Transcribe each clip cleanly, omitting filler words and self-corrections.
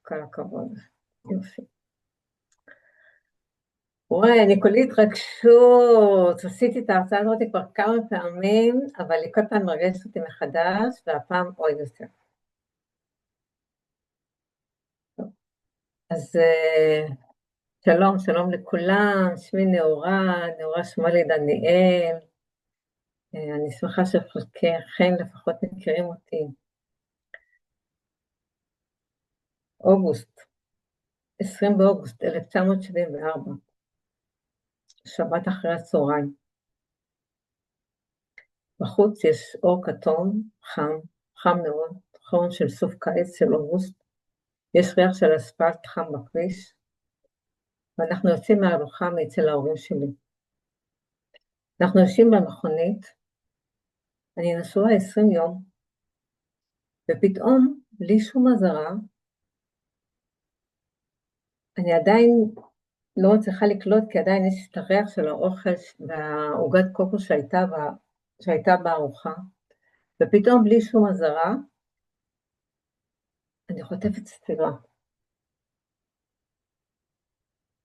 כל הכבוד. יופי. וואי, אני כולי התרגשות. עשיתי את ההרצאה הזאת כבר כמה פעמים, אבל היא כל פעם מרגשת אותי מחדש, והפעם עוד יותר. אז שלום, שלום לכולם, שמי נאורה שמואלי דניאל. אני שמחה שחלקכם לפחות מכירים אותי. אוגוסט, 20 באוגוסט 1974, שבת אחרי הצהריים. בחוץ יש אור כתום, חם מאוד, חום של סוף קיץ של אוגוסט. יש ריח של אספלט חם בכביש, ואנחנו יוצאים מהארוחה אצל ההורים שלי. אנחנו יושבים במכונית, אני נשואה 20 יום, ופתאום, בלי שום אזהרה, אני עדיין לא מצליחה לקלוט, כי עדיין יש את הריח של האוכל והעוגת קוקו שהייתה בארוחה, ופתאום בלי שום אזהרה, אני חוטפת סטירה.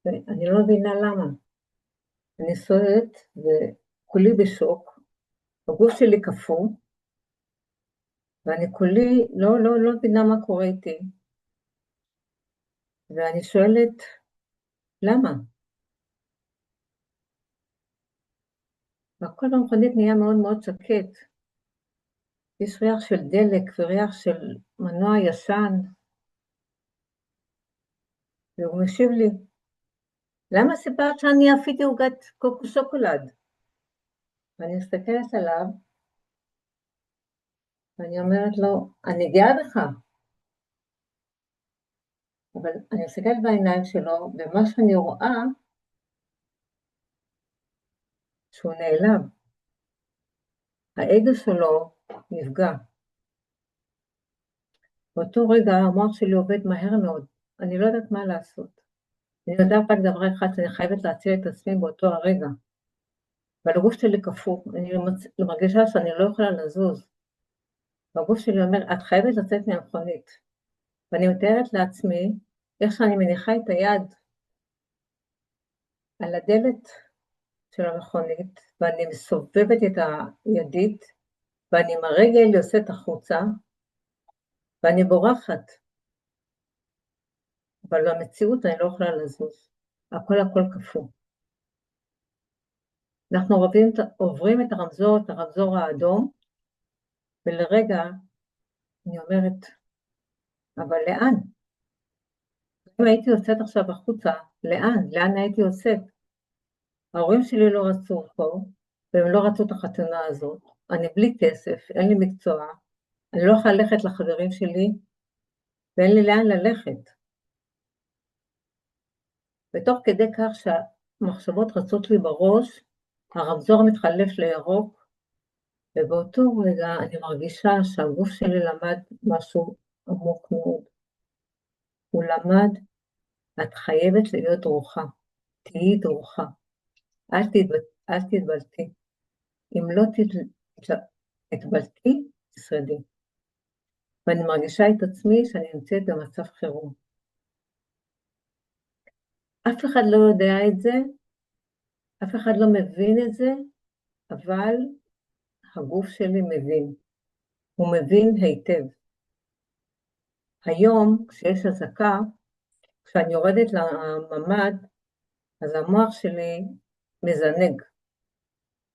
ואני לא מבינה למה. אני סועדת וכולי בשוק, הגוף שלי קפוא, ואני כולי לא מבינה מה קורה איתי. ואני שואלת, למה? והכל במכונית נהיה מאוד מאוד שקט. יש ריח של דלק וריח של מנוע ישן. והוא משיב לי, למה סיפרת שאני אפיתי עוגת קוקו שוקולד? ואני מסתכלת עליו, ואני אומרת לו, אני גאה בך. אבל אני מסתכלת בעיניים שלו, ומה שאני רואה, שהוא נעלם. האגו שלו נפגע. באותו רגע המוח שלי עובד מהר מאוד, אני לא יודעת מה לעשות. אני יודעת רק דבר אחד, שאני חייבת להציל את עצמי באותו הרגע. אבל הגוף שלי קפוא, אני מרגישה שאני לא יכולה לזוז. והגוף שלי אומר, את חייבת לצאת מהמכונית. ואני מתארת לעצמי, איך שאני מניחה את היד על הדלת של המכונית, ואני מסובבת את הידית, ואני עם הרגל יוצאת החוצה, ואני בורחת. אבל במציאות אני לא יכולה לזוז. הכל קפוא. אנחנו עוברים את הרמזור האדום, ולרגע אני אומרת, אבל לאן? אם הייתי יוצאת עכשיו החוצה, לאן הייתי יוצאת? ההורים שלי לא רצו פה, והם לא רצו את החתונה הזאת. אני בלי כסף, אין לי מקצוע, אני לא יכולה ללכת לחברים שלי, ואין לי לאן ללכת. ותוך כדי כך שהמחשבות רצות לי בראש, הרמזור מתחלף לירוק, ובאותו רגע אני מרגישה שהגוף שלי למד משהו עמוק מאוד. הוא למד, את חייבת להיות דרוכה, תהיי דרוכה, אל תתבלטי. אם לא תתבלטי, תשרדי. ואני מרגישה את עצמי שאני נמצאת במצב חירום. אף אחד לא יודע את זה, אף אחד לא מבין את זה, אבל הגוף שלי מבין. הוא מבין היטב. היום, כשיש אזעקה, כשאני יורדת לממ"ד, אז המוח שלי מזנג.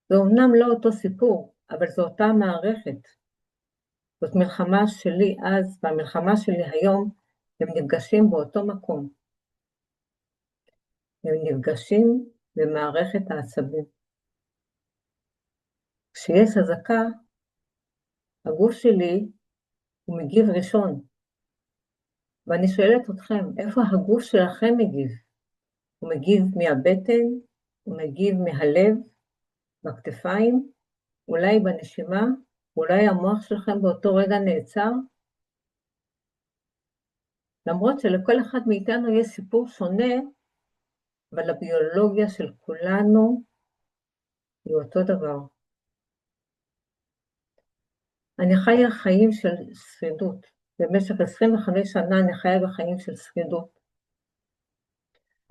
זה אומנם לא אותו סיפור, אבל זו אותה מערכת. זאת מלחמה שלי אז, והמלחמה שלי היום, הם נפגשים באותו מקום. הם נפגשים במערכת העצבים. כשיש אזעקה, הגוף שלי הוא מגיב ראשון. ואני שואלת אתכם, איפה הגוף שלכם מגיב? הוא מגיב מהבטן, הוא מגיב מהלב, בכתפיים, אולי בנשימה, אולי המוח שלכם באותו רגע נעצר? למרות שלכל אחד מאיתנו יש סיפור שונה, אבל הביולוגיה של כולנו היא אותו דבר. אני חיה חיים של שרידות, במשך 25 שנה אני חיה בחיים של שרידות.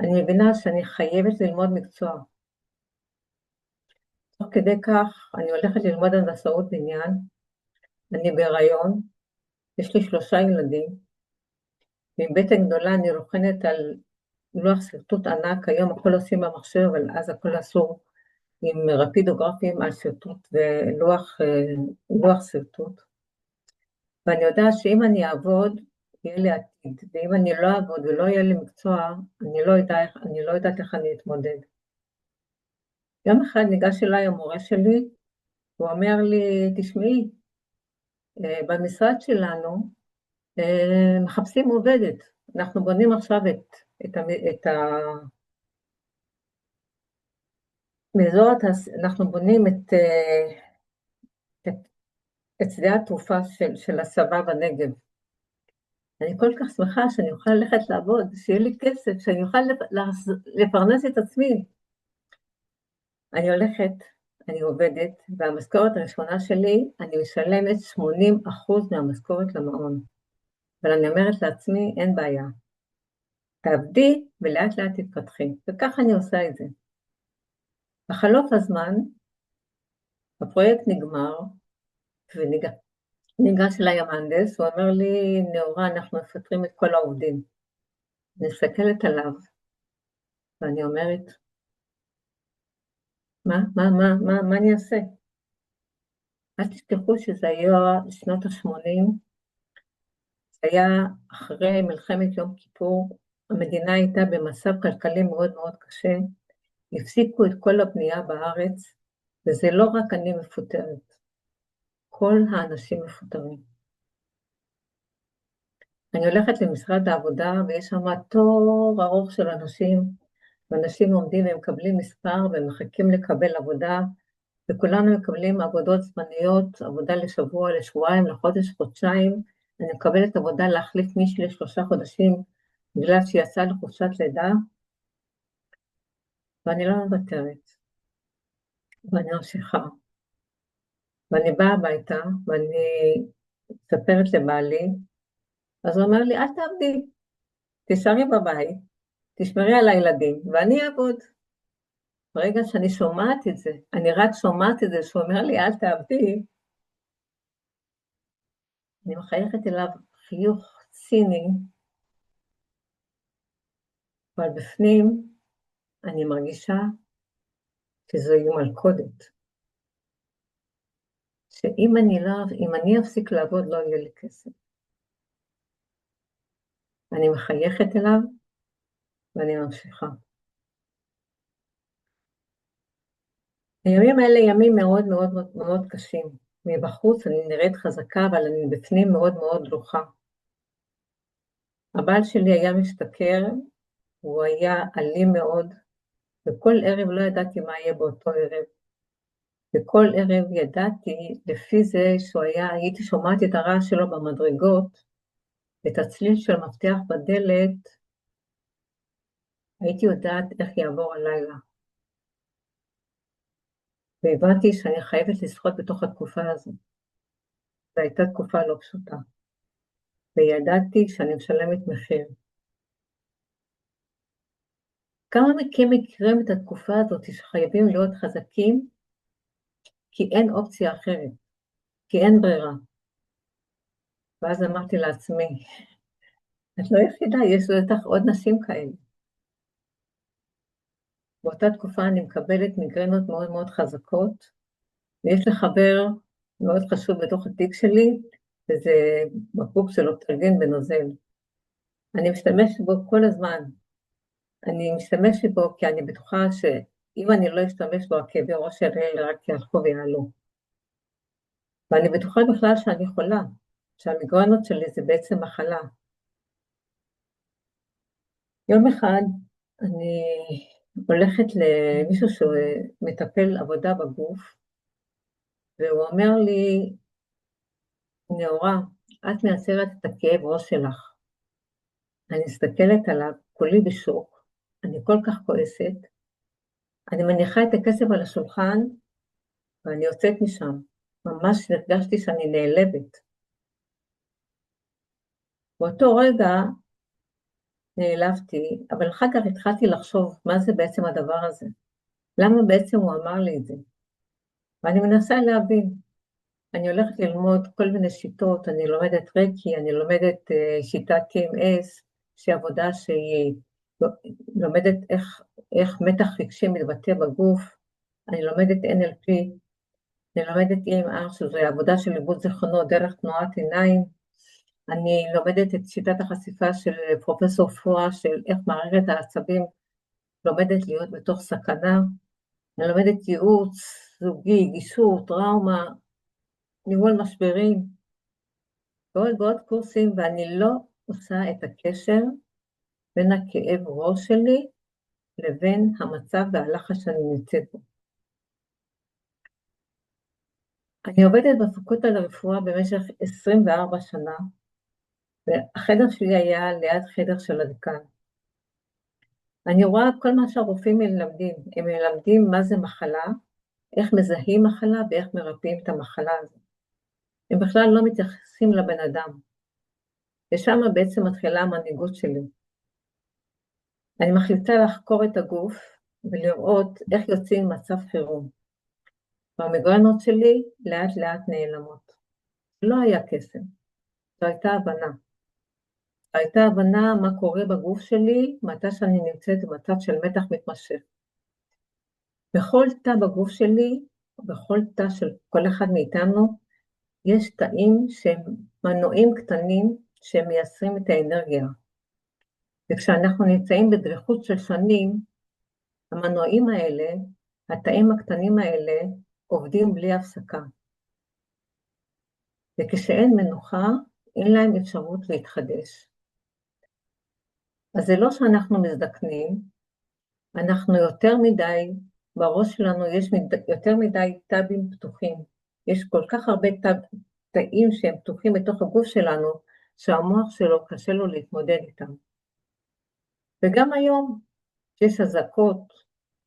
אני מבינה שאני חייבת ללמוד מקצוע. תוך כדי כך אני הולכת ללמוד הנדסאות בניין, אני בהיריון, יש לי 3 ילדים, ועם בטן גדולה אני רוכנת על לוח שרטוט ענק, היום הכל עושים במחשב, אבל אז הכל עשו עם רפידוגרפים על שרטוט ולוח שרטוט. ואני יודעת שאם אני אעבוד, יהיה לי עתיד, ואם אני לא אעבוד ולא יהיה לי מקצוע, אני לא יודעת איך אני אתמודד. יום אחד ניגש אליי המורה שלי, הוא אומר לי, תשמעי, במשרד שלנו מחפשים עובדת, אנחנו בונים עכשיו אנחנו בונים את שדה התעופה של הצבא בנגב. אני כל כך שמחה שאני אוכל ללכת לעבוד, שיהיה לי כסף, שאני אוכל לפרנס את עצמי. אני הולכת, אני עובדת, והמשכורת הראשונה שלי, אני משלמת 80% מהמשכורת למעון. אבל אני אומרת לעצמי, אין בעיה. תעבדי ולאט לאט תתפתחי, וכך אני עושה את זה. בחלוף הזמן, הפרויקט נגמר, וניגש אליי המהנדס, הוא אומר לי, נאורה, אנחנו מפטרים את כל העובדים. אני מסתכלת עליו, ואני אומרת, מה אני אעשה? אל תשכחו שזה היה שנות ה-80, זה היה אחרי מלחמת יום כיפור, המדינה הייתה במצב כלכלי מאוד מאוד קשה, הפסיקו את כל הבנייה בארץ, וזה לא רק אני מפוטרת, כל האנשים מפוטרים. אני הולכת למשרד העבודה, ויש שם תור ארוך של אנשים, ואנשים עומדים ומקבלים מספר, ומחכים לקבל עבודה, וכולנו מקבלים עבודות זמניות, עבודה לשבוע, לשבועיים, לחודש, חודשיים. אני מקבלת עבודה להחליף מישהי ל3 חודשים, בגלל שהיא יצאה לחופשת לידה, ואני לא מוותרת, ואני ממשיכה. ואני באה הביתה, ואני מספרת לבעלי, אז הוא אומר לי, אל תעבדי, תישארי בבית, תשמרי על הילדים, ואני אעבוד. ברגע שאני שומעת את זה, אני רק שומעת את זה, שהוא אומר לי, אל תעבדי, אני מחייכת אליו חיוך ציני, אבל בפנים אני מרגישה שזוהי מלכודת, שאם אני אפסיק לעבוד לא יהיה לי כסף. אני מחייכת אליו ואני ממשיכה. הימים האלה ימים מאוד מאוד מאוד מאוד קשים. מבחוץ אני נראית חזקה, אבל אני בפנים מאוד מאוד דרוכה. הבעל שלי היה משתכר, הוא היה אלים מאוד, וכל ערב לא ידעתי מה יהיה באותו ערב. וכל ערב ידעתי, לפי זה הייתי שומעת את הרעש שלו במדרגות, את הצליל של מפתח בדלת, הייתי יודעת איך יעבור הלילה. והבנתי שאני חייבת לשחות בתוך התקופה הזו. זו הייתה תקופה לא פשוטה. וידעתי שאני משלמת מחיר. כמה מכם מכירים את התקופה הזאת שחייבים להיות חזקים, כי אין אופציה אחרת, כי אין ברירה. ואז אמרתי לעצמי, את לא יחידה, יש בטח עוד נשים כאלה. באותה תקופה אני מקבלת מיגרנות מאוד מאוד חזקות, ויש לי חבר מאוד חשוב בתוך התיק שלי, וזה בקבוק של אופטלגין בנוזל. אני משתמשת בו כל הזמן. אני משתמשת בו כי אני בטוחה שאם אני לא אשתמש בו, הכאבי ראש שלי רק ילכו ויעלו. ואני בטוחה בכלל שאני חולה, שהמיגרנות שלי זה בעצם מחלה. יום אחד אני הולכת למישהו שמטפל עבודה בגוף, והוא אומר לי, נאורה, את מייצרת את הכאב ראש שלך. אני מסתכלת עליו, כולי בשוק, אני כל כך כועסת, אני מניחה את הכסף על השולחן, ואני יוצאת משם. ממש הרגשתי שאני נעלבת. באותו רגע נעלבתי, אבל אחר כך התחלתי לחשוב מה זה בעצם הדבר הזה. למה בעצם הוא אמר לי את זה? ואני מנסה להבין. אני הולכת ללמוד כל מיני שיטות, אני לומדת ריקי, אני לומדת שיטת TMS, שהיא עבודה שהיא לומדת איך מתח רגשי מתבטא בגוף, אני לומדת NLP, אני לומדת EMR, שזו עבודה של עיבוד זיכרונות דרך תנועת עיניים, אני לומדת את שיטת החשיפה של פרופסור פואה, של איך מערכת העצבים לומדת להיות בתוך סכנה, אני לומדת ייעוץ, זוגי, גישור, טראומה, ניהול משברים, ועוד קורסים, ואני לא עושה את הקשר בין הכאב ראש שלי לבין המצב והלחץ שאני נמצאת בו. אני עובדת בפקולטה לרפואה במשך 24 שנה, והחדר שלי היה ליד חדר של הדיקן. אני רואה כל מה שהרופאים מלמדים, הם מלמדים מה זה מחלה, איך מזהים מחלה ואיך מרפאים את המחלה הזאת. הם בכלל לא מתייחסים לבן אדם. ושם בעצם מתחילה המנהיגות שלי. אני מחליטה לחקור את הגוף ולראות איך יוצאים ממצב חירום. והמיגרנות שלי לאט לאט נעלמות. לא היה קסם, זו הייתה הבנה. הייתה הבנה מה קורה בגוף שלי, מתי שאני נמצאת במצב של מתח מתמשך. בכל תא בגוף שלי, בכל תא של כל אחד מאיתנו, יש תאים שהם מנועים קטנים שהם מייצרים את האנרגיה. וכשאנחנו נמצאים בדריכות של שנים, המנועים האלה, התאים הקטנים האלה, עובדים בלי הפסקה. וכשאין מנוחה, אין להם אפשרות להתחדש. אז זה לא שאנחנו מזדקנים, אנחנו יותר מדי, בראש שלנו יש יותר מדי טאבים פתוחים. יש כל כך הרבה תאים שהם פתוחים בתוך הגוף שלנו, שהמוח שלו קשה לו להתמודד איתם. וגם היום יש אזעקות,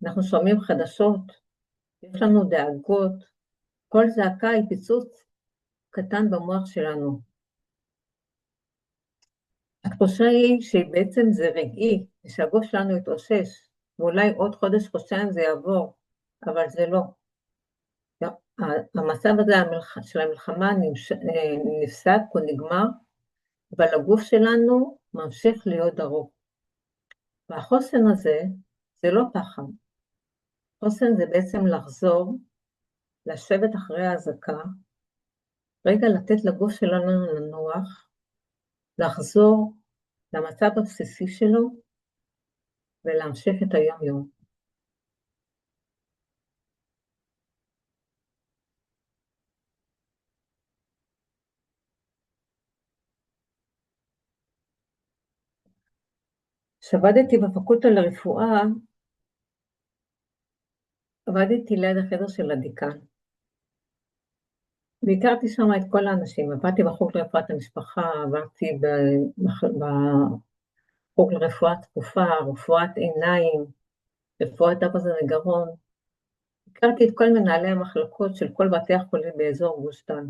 אנחנו שומעים חדשות, יש לנו דאגות, כל זעקה היא פיצוץ קטן במוח שלנו. התחושה היא שבעצם זה רגעי, שהגוף שלנו יתאושש, ואולי עוד חודש, חודשיים זה יעבור, אבל זה לא. המצב הזה של המלחמה נפסק, הוא נגמר, אבל הגוף שלנו ממשיך להיות דרוך. והחוסן הזה זה לא פחד. חוסן זה בעצם לחזור, לשבת אחרי ההזקה, רגע לתת לגוף שלנו לנוח, לחזור למצב הבסיסי שלו, ולהמשיך את היום-יום. כשעבדתי בפקולטה לרפואה, עבדתי ליד החדר של הדיקן. והכרתי שם את כל האנשים, עבדתי בחוג לרפואת המשפחה, עבדתי בחוג לרפואת תקופה, רפואת עיניים, רפואת אף אוזן וגרון. הכרתי את כל מנהלי המחלקות של כל בתי החולים באזור גוש דן.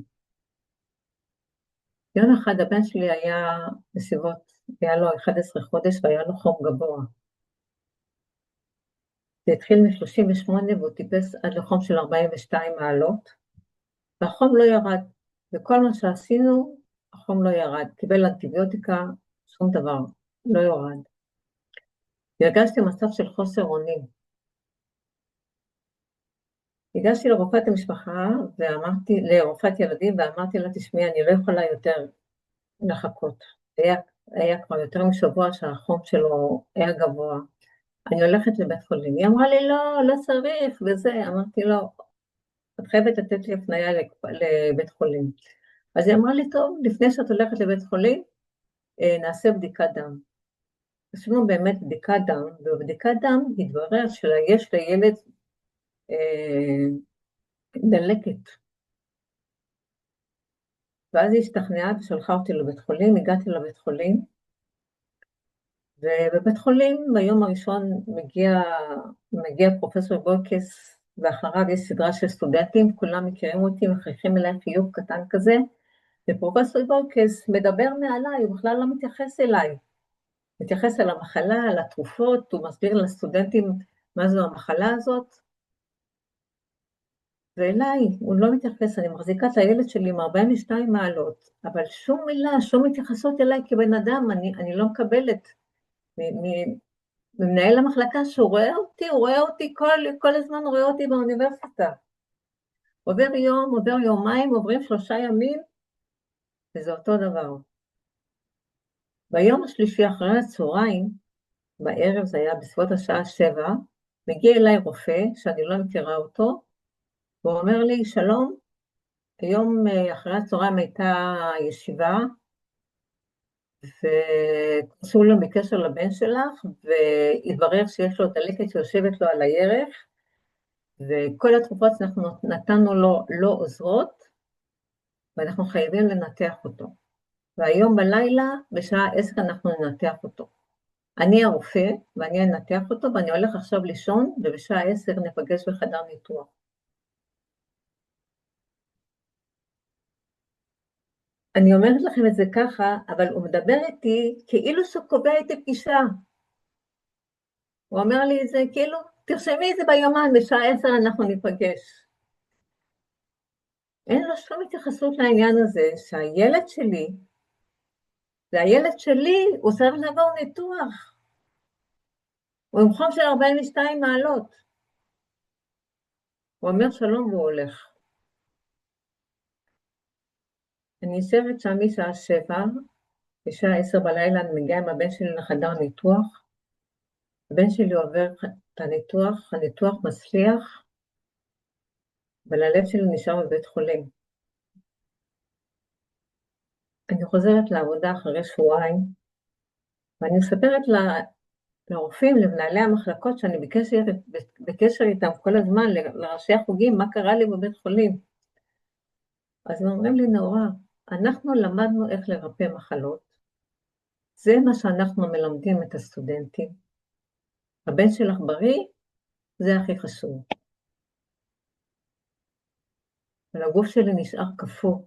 יום אחד הבן שלי היה בסביבות, היה לו 11 חודש והיה לו חום גבוה. זה התחיל מ-38 והוא טיפס עד לחום של 42 מעלות, והחום לא ירד, וכל מה שעשינו, החום לא ירד, קיבל אנטיביוטיקה, שום דבר, לא יורד. והרגשתי מצב של חוסר אונים. הגשתי לרופאת המשפחה, לרופאת ילדים, ואמרתי לה, תשמעי, אני לא יכולה יותר לחכות. היה כבר יותר משבוע שהחום שלו היה גבוה. אני הולכת לבית חולים. היא אמרה לי, לא, לא צריך, וזה. אמרתי לו, את חייבת לתת לי הפניה לבית חולים. אז היא אמרה לי, טוב, לפני שאת הולכת לבית חולים, נעשה בדיקת דם. עשינו באמת בדיקת דם, ובבדיקת דם התברר שיש לילד דלקת. ואז היא השתכנעה ושלחה אותי לבית חולים, הגעתי לבית חולים, ובבית חולים ביום הראשון מגיע פרופסור בויקס, ואחריו יש סדרה של סטודנטים, כולם מכירים אותי, מחייכים אליי חיוך קטן כזה, ופרופסור בורקס מדבר מעליי, הוא בכלל לא מתייחס אליי. מתייחס על המחלה, על התרופות, הוא מסביר לסטודנטים מה זו המחלה הזאת, ואליי הוא לא מתייחס, אני מחזיקה את הילד שלי עם 42 מעלות, אבל שום מילה, שום התייחסות אליי כבן אדם, אני לא מקבלת ממנהל המחלקה שהוא רואה אותי, כל הזמן רואה אותי באוניברסיטה. עובר יום, עובר יומיים, עוברים 3 ימים, וזה אותו דבר. ביום השלישי אחרי הצהריים, בערב זה היה בסביבות השעה 7, מגיע אליי רופא שאני לא מכירה אותו, והוא אומר לי, שלום, היום אחרי הצהריים הייתה ישיבה, וקרסו לו בקשר לבן שלך, והתברר שיש לו דלקת שיושבת לו על הירך, וכל התרופות שאנחנו נתנו לו לא עוזרות, ואנחנו חייבים לנתח אותו. והיום בלילה, בשעה 10 אנחנו ננתח אותו. אני הרופא, ואני אנתח אותו, ואני הולך עכשיו לישון, ובשעה 10 נפגש בחדר ניתוח. אני אומרת לכם את זה ככה, אבל הוא מדבר איתי כאילו שהוא קובע איתי פגישה. הוא אומר לי את זה כאילו, תרשמי את זה ביומן, בשעה 10 אנחנו ניפגש. אין לו שום התייחסות לעניין הזה, שהילד שלי, זה הילד שלי, הוא צריך לעבור ניתוח. הוא עם חום של 42 מעלות. הוא אומר שלום והוא הולך. אני יושבת שם משעה 7, בשעה 10 בלילה אני מגיעה עם הבן שלי לחדר ניתוח. הבן שלי עובר את הניתוח מצליח, אבל הלב שלי נשאר בבית חולים. אני חוזרת לעבודה אחרי שבועיים, ואני מספרת לרופאים, למנהלי המחלקות, שאני בקשר איתם כל הזמן, לראשי החוגים, מה קרה לי בבית חולים. אז הם אומרים לי, נאורה, אנחנו למדנו איך לרפא מחלות, זה מה שאנחנו מלמדים את הסטודנטים. הבן שלך בריא, זה הכי חשוב. אבל הגוף שלי נשאר קפוא.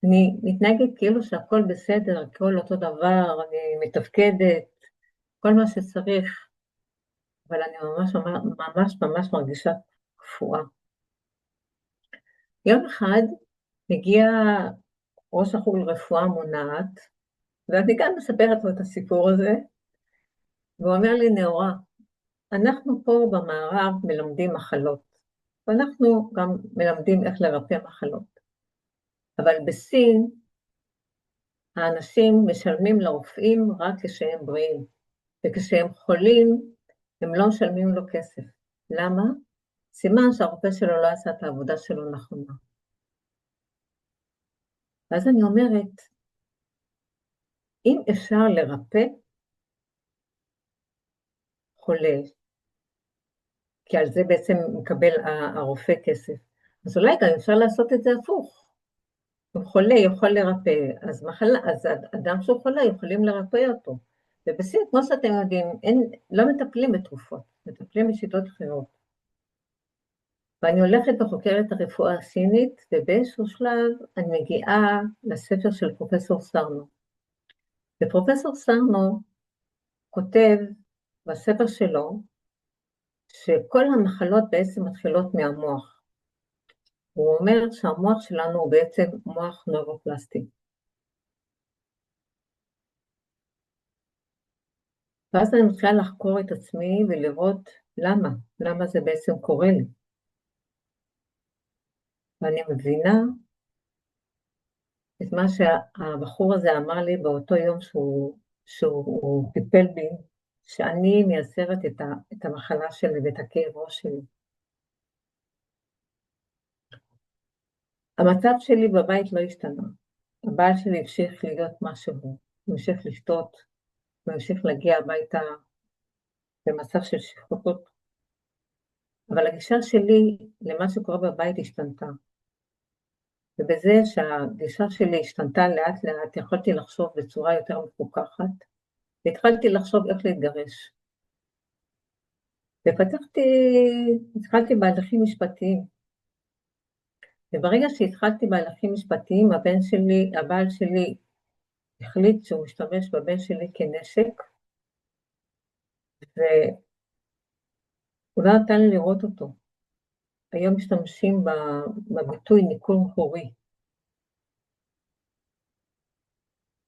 אני מתנהגת כאילו שהכל בסדר, הכל אותו דבר, אני מתפקדת, כל מה שצריך, אבל אני ממש מרגישה קפואה. יום אחד הגיע ראש החוג לרפואה מונעת, ואני גם מספרת לו את הסיפור הזה, והוא אומר לי, נאורה, אנחנו פה במערב מלמדים מחלות, ואנחנו גם מלמדים איך לרפא מחלות. אבל בסין, האנשים משלמים לרופאים רק כשהם בריאים, וכשהם חולים, הם לא משלמים לו כסף. למה? סימן שהרופא שלו לא עשה את העבודה שלו נכונה. ואז אני אומרת, אם אפשר לרפא חולה, כי על זה בעצם מקבל הרופא כסף, אז אולי גם אפשר לעשות את זה הפוך. אם חולה יכול לרפא, אז אדם שהוא חולה יכולים לרפא אותו. ובסין, כמו שאתם יודעים, לא מטפלים בתרופות, מטפלים בשיטות אחרות. ואני הולכת וחוקרת את הרפואה הסינית, ובאיזשהו שלב אני מגיעה לספר של פרופסור סרנו. ופרופסור סרנו כותב בספר שלו, שכל המחלות בעצם מתחילות מהמוח. הוא אומר שהמוח שלנו הוא בעצם מוח נוירופלסטי. ואז אני מתחילה לחקור את עצמי ולראות למה זה בעצם קורה לי. ואני מבינה את מה שהבחור הזה אמר לי באותו יום שהוא טיפל בי, שאני מייצרת את המחלה שלי ואת הכאב ראש שלי. המצב שלי בבית לא השתנה. הבעל שלי המשיך להיות משהו, הוא המשיך לשתות, הוא המשיך להגיע הביתה במצב של שכרות. אבל הגישה שלי למה שקורה בבית השתנתה. ובזה שהגישה שלי השתנתה לאט לאט, יכולתי לחשוב בצורה יותר מפוקחת, והתחלתי לחשוב איך להתגרש. התחלתי בהליכים משפטיים. וברגע שהתחלתי בהליכים משפטיים, הבעל שלי החליט שהוא משתמש בבן שלי כנשק, והוא לא נתן לי לראות אותו. היום משתמשים בביטוי ניכור הורי.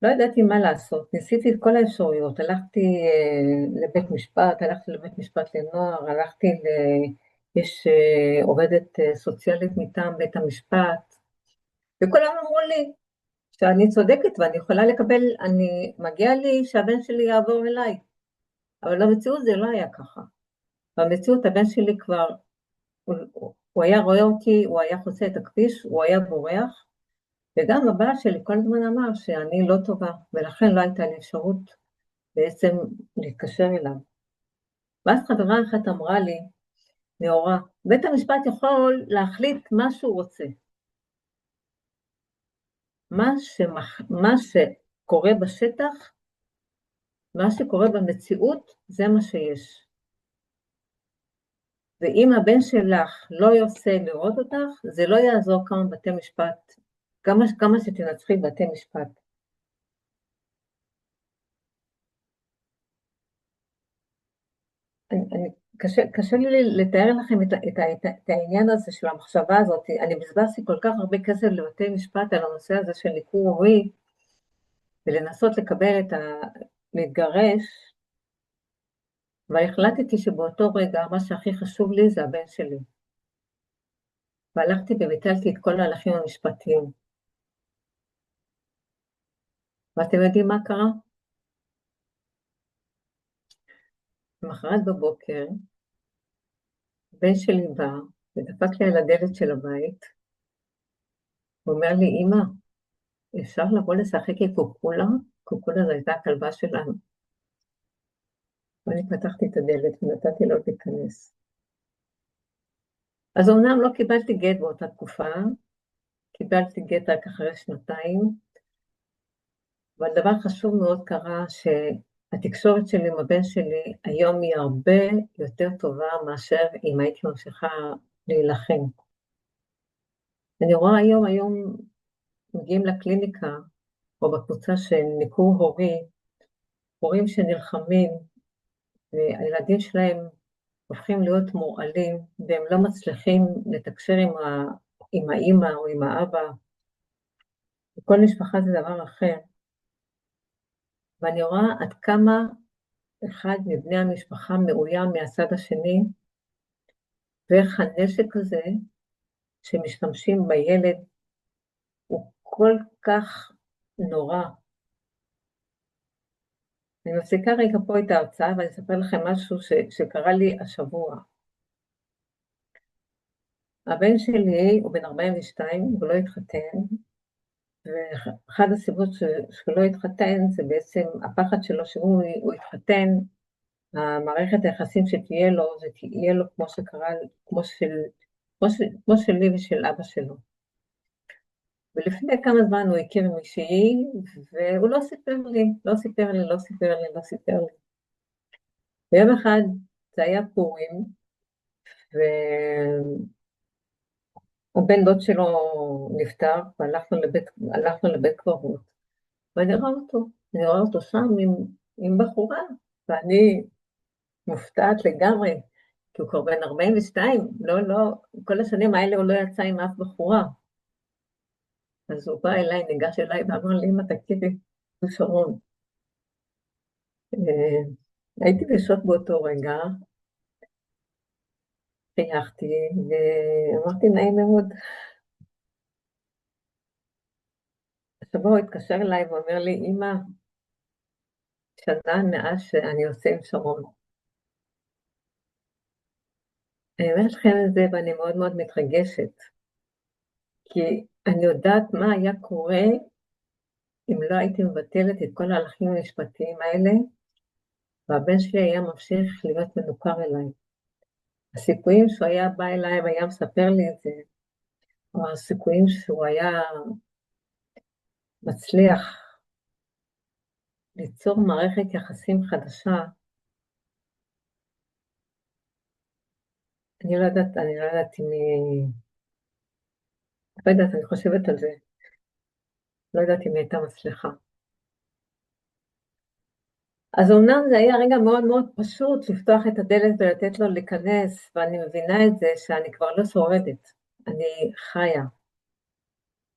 לא ידעתי מה לעשות, ניסיתי את כל האפשרויות, הלכתי לבית משפט לנוער, יש עובדת סוציאלית מטעם בית המשפט, וכולם אמרו לי שאני צודקת ואני יכולה לקבל, מגיע לי שהבן שלי יעבור אליי, אבל במציאות זה לא היה ככה. במציאות הבן שלי כבר, הוא היה רואה אותי, הוא היה חוצה את הכביש, הוא היה בורח, וגם הבעל שלי כל הזמן אמר שאני לא טובה, ולכן לא הייתה לי אפשרות בעצם להתקשר אליו. ואז חברה אחת אמרה לי, נאורה, בית המשפט יכול להחליט מה שהוא רוצה. מה שקורה בשטח, מה שקורה במציאות, זה מה שיש. ואם הבן שלך לא יוצא לראות אותך, זה לא יעזור כמה בתי משפט, כמה שתנצחי בתי משפט. קשה לי לתאר לכם את העניין הזה של המחשבה הזאת. אני בזבזתי כל כך הרבה כסף לבתי משפט על הנושא הזה של ניכור הורי, ולנסות להתגרש, והחלטתי שבאותו רגע מה שהכי חשוב לי זה הבן שלי. והלכתי וביטלתי את כל ההליכים המשפטיים. ואתם יודעים מה קרה? למחרת בבוקר, הבן שלי בא ודפק לי על הדלת של הבית, הוא אומר לי, אמא, אפשר לבוא לשחק עם קוקולה? קוקולה זו הייתה הכלבה שלנו. ואני פתחתי את הדלת ונתתי לו להיכנס. אז אומנם לא קיבלתי גט באותה תקופה, קיבלתי גט רק אחרי 2 אבל דבר חשוב מאוד קרה שהתקשורת שלי עם הבן שלי היום היא הרבה יותר טובה מאשר אם הייתי ממשיכה להילחם. אני רואה היום מגיעים לקליניקה או בקבוצה של ניכור הורי, הורים שנלחמים והילדים שלהם הופכים להיות מורעלים והם לא מצליחים לתקשר עם האמא או עם האבא. בכל משפחה זה דבר אחר. ואני רואה עד כמה אחד מבני המשפחה מאוים מהצד השני, ואיך הנשק הזה שמשתמשים בילד הוא כל כך נורא. אני מפסיקה רגע פה את ההרצאה ואני אספר לכם משהו שקרה לי השבוע. הבן שלי הוא בן 42, הוא לא התחתן, ואחד הסיבות שהוא לא התחתן זה בעצם הפחד שלו שהוא יתחתן, המערכת היחסים שתהיה לו, זה תהיה לו כמו שקרה, כמו שלי ושל אבא שלו. ולפני כמה זמן הוא הכיר מישהי, והוא לא סיפר לי, לא סיפר לי, לא סיפר לי, לא סיפר לי. ויום אחד זה היה פורים, והבן דוד שלו נפטר, והלכנו לבית קברות, ואני רואה אותו שם עם בחורה, ואני מופתעת לגמרי, כי הוא כבר בן 42, לא, כל השנים האלה הוא לא יצא עם אף בחורה. אז הוא בא אליי, ניגש אליי ואמר לי, אמא, תקשיבי, הוא שרון. הייתי בשוק באותו רגע, חייכתי ואמרתי נעים מאוד. השבוע הוא התקשר אליי ואומר לי, אמא, שנה מאז שאני עושה עם שרון. אני אומרת לכם את זה ואני מאוד מאוד מתרגשת, כי אני יודעת מה היה קורה אם לא הייתי מבטלת את כל ההליכים המשפטיים האלה, והבן שלי היה ממשיך להיות מנוכר אליי. הסיכויים שהוא היה בא אליי והיה מספר לי את זה, או הסיכויים שהוא היה מצליח ליצור מערכת יחסים חדשה, אני לא יודעת לא יודעת, אני חושבת על זה, לא יודעת אם היא הייתה מצליחה. אז אמנם זה היה רגע מאוד מאוד פשוט לפתוח את הדלת ולתת לו להיכנס, ואני מבינה את זה שאני כבר לא שורדת, אני חיה,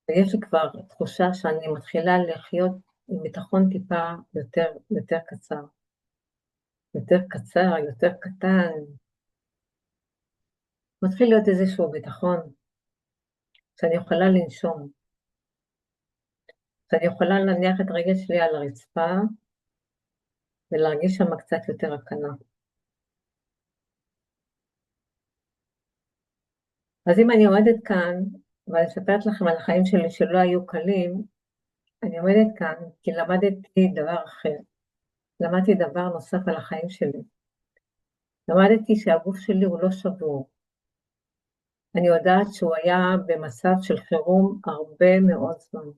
ויש לי כבר תחושה שאני מתחילה לחיות עם ביטחון טיפה יותר קצר, יותר קצר, יותר קטן, מתחיל להיות איזשהו ביטחון, שאני יכולה לנשום, שאני יכולה להניח את הרגל שלי על הרצפה, ולהרגיש שם קצת יותר הקנה. אז אם אני עומדת כאן, ואני מספרת לכם על החיים שלי שלא היו קלים, אני עומדת כאן כי למדתי דבר אחר. למדתי דבר נוסף על החיים שלי. למדתי שהגוף שלי הוא לא שבור. אני יודעת שהוא היה במצב של חירום הרבה מאוד זמן.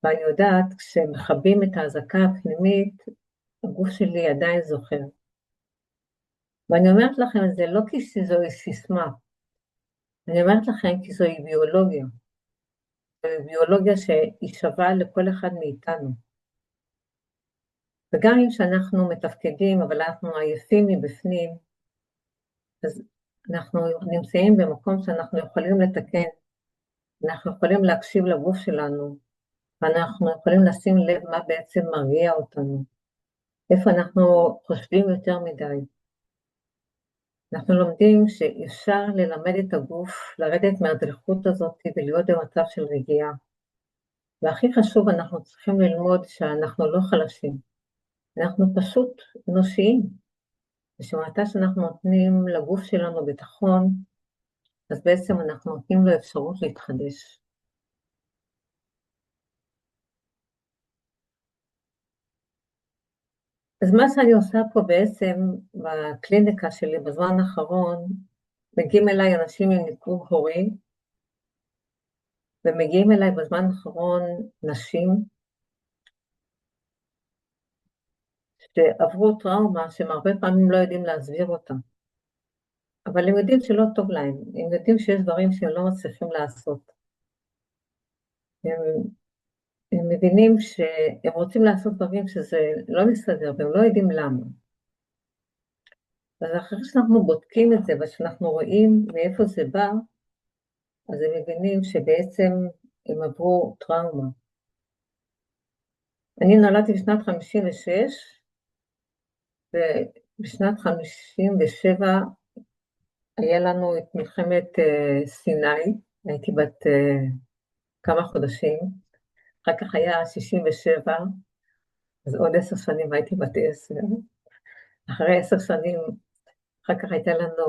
ואני יודעת, כשמכבים את ההזקה הפנימית, הגוף שלי עדיין זוכר. ואני אומרת לכם את זה לא כי זוהי סיסמה, אני אומרת לכם כי זוהי ביולוגיה. זוהי ביולוגיה שהיא שווה לכל אחד מאיתנו. וגם אם שאנחנו מתפקדים, אבל אנחנו עייפים מבפנים, אז אנחנו נמצאים במקום שאנחנו יכולים לתקן, אנחנו יכולים להקשיב לגוף שלנו, ואנחנו יכולים לשים לב מה בעצם מרגיע אותנו, איפה אנחנו חושבים יותר מדי. אנחנו לומדים שאפשר ללמד את הגוף, לרדת מהדריכות הזאת ולהיות במצב של רגיעה. והכי חשוב, אנחנו צריכים ללמוד שאנחנו לא חלשים, אנחנו פשוט אנושיים. ושמעתה שאנחנו נותנים לגוף שלנו ביטחון, אז בעצם אנחנו נותנים לו אפשרות להתחדש. אז מה שאני עושה פה בעצם בקליניקה שלי בזמן האחרון, מגיעים אליי אנשים עם ניכור הורי, ומגיעים אליי בזמן האחרון נשים שעברו טראומה שהם הרבה פעמים לא יודעים להסביר אותה. אבל הם יודעים שלא טוב להם, הם יודעים שיש דברים שהם לא מצליחים לעשות. הם מבינים שהם רוצים לעשות דברים שזה לא מסתדר, והם לא יודעים למה. אז אחרי שאנחנו בודקים את זה, ושאנחנו רואים מאיפה זה בא, אז הם מבינים שבעצם הם עברו טראומה. אני נולדתי בשנת 56, ובשנת 57 היה לנו את מלחמת סיני, הייתי בת כמה חודשים, אחר כך היה 67, אז עוד 10 שנים הייתי בת 10, אחרי 10 שנים, אחר כך הייתה לנו